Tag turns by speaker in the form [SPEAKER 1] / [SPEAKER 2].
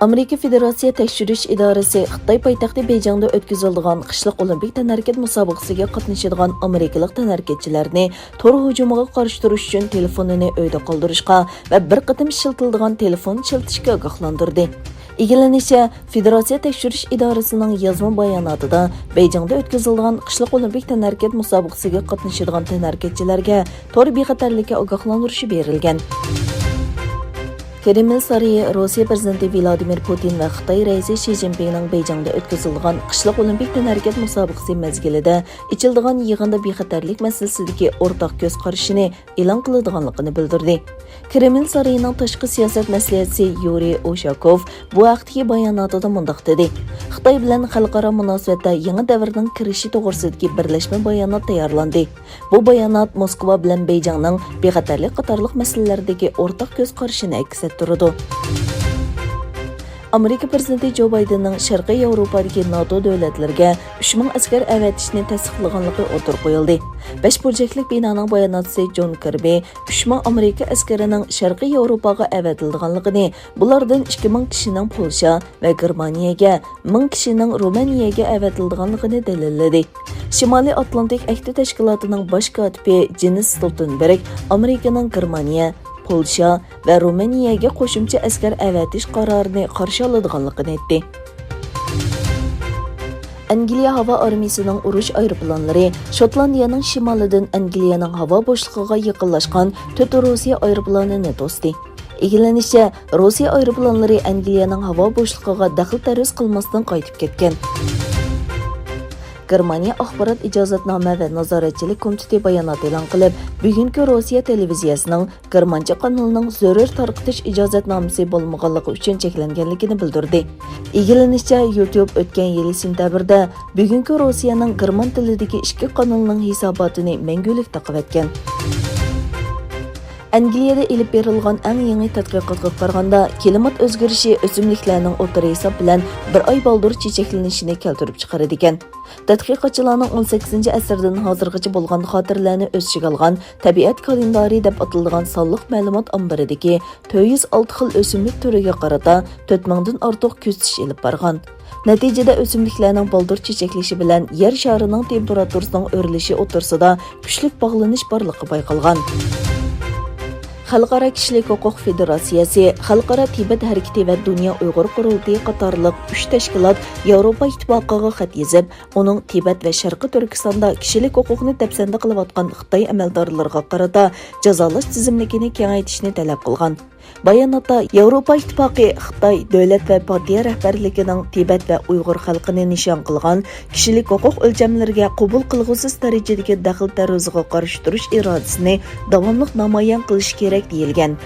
[SPEAKER 1] Amerika Federatsiya tekshirish idorasi Xitoy poytaxti Beyjingda o'tkaziladigan qishliq olimpik tanarkat musobaqasiga qatnashadigan amerikalik tanarkatchilarni tor hujumiga qarshi turish uchun telefonini uyda qoldirishga va bir qatim shiltiladigan telefon shiltishga ogohlantirdi. Egilanishicha, Federatsiya tekshirish idorasining yozma bayonotida Beyjingda o'tkaziladigan qishliq olimpik tanarkat musobaqasiga qatnashadigan tanarkatchilarga tor bexatarlikka ogohlantirish berilgan. Kreml sarayı Rossiya prezidenti Vladimir Putin va Xitoy raisi Xi Jinpingning Beyjingda o'tkazilgan qishliq olimpik tanarkat musobaqasi mezgilida ichildigan yig'inda bexatarlik masalasidagi o'rtaq ko'z qarashini e'lon qiladiganligini bildirdi. Kreml sarayining tashqi siyosat maslahatchisi Yuriy Ushakov bu vaqtdagi bayonotida mundaq dedi: Xitoy bilan xalqaro munosabatda yangi davrning kirishi to'g'risidagi birlashma bayonot tayyorlandi. Bu bayonot Moskva bilan Beyjingning bexatarlik qatorliq masalalardagi o'rtaq ko'z qarashini aks ettirdi. Amerika prezidenti Joe Bidenning Sharqiy Yevropadagi NATO davlatlariga 3000 askar avatishni tasdiqlaganligi o'tirib qo'yildi. 5 burchakli binoning bayonotchisi John Kirby 3000 Amerika askarining Sharqiy Yevropaga avatilganligini, bulardan 2000 kishining Polsha va Germaniyaga, 1000 kishining Rumaniyaga avatilganligini dalilladi. Shimoliy Atlantik Ahdi tashkilotining bosh kotibi Jens Stoltenberg Amerikaning Germaniya, Polsha va Rumaniyaga qo'shimcha askar avatish qarorini qarshi oladiganligini aytdi. Angliya havo armiyasining urush aeroplanlari Shotlandiyaning shimolidan Angliyaning havo bo'shlig'iga yaqinlashgan 4 Rossiya aeroplanini to'sdi. Egilanishicha, Rossiya aeroplanlari Angliyaning havo bo'shlig'iga daxl-taruz qilmasdan qaytib ketgan. Germaniya axborot ijozatnoma va nazoratchilik komiteti bayonot e'lon qilib, bugungi Rossiya televiziyasining Germancha kanalining zarur tarqatish ijozatnomasi bo'lmaganligi uchun cheklanganligini bildirdi. Egilanishicha, YouTube o'tgan yil sentabrda bugungi Rossiyaning german tilidagi ikki kanalining hisobotini mangulikda qilayotgan. Angliyada ilib berilgan eng yangi tadqiqotga qaraganda, klimat o'zgarishi o'simliklarning o'rta hisob bilan bir oy baldur chechaklanishini keltirib chiqaradi ekan. Tadqiqotchilarning 18-asrdan hozirgacha bo'lgan xotirlarni o'z ichiga olgan tabiat kalendari deb atalgan sonliq ma'lumot ombaridagi 406 xil o'simlik turiga qarata 4000 dan ortiq kuzatish ilib borgan. Natijada o'simliklarning baldur chechaklashi bilan yer sharining temperaturasining o'rilishi o'rtasida kuchli bog'lanish borligi bayqalgan. Xalqaro kishilik huquq federatsiyasi, Xalqaro Tibet harakati va Dunyo Uyg'ur qurultiyi qatorliq 3 tashkilot Yevropa ittifoqiga xat yozib, uning Tibet va Sharqiy Turkistonda kishilik huquqni dafsanda qilayotgan Xitoy amaldorlariga qarata jazolash tizimligini kengaytirishni talab qilgan. Bayonotda Yevropa ittifoqi Xitoy davlat va partiya rahbarligining Tibet va Uyg'ur xalqini nishon qilgan kishilik huquq o'lchamlariga qabul qilg'usiz darajadagi daxl-taruziga qarshi turish irodasini davomli namoyon qilish kerak deyilgan.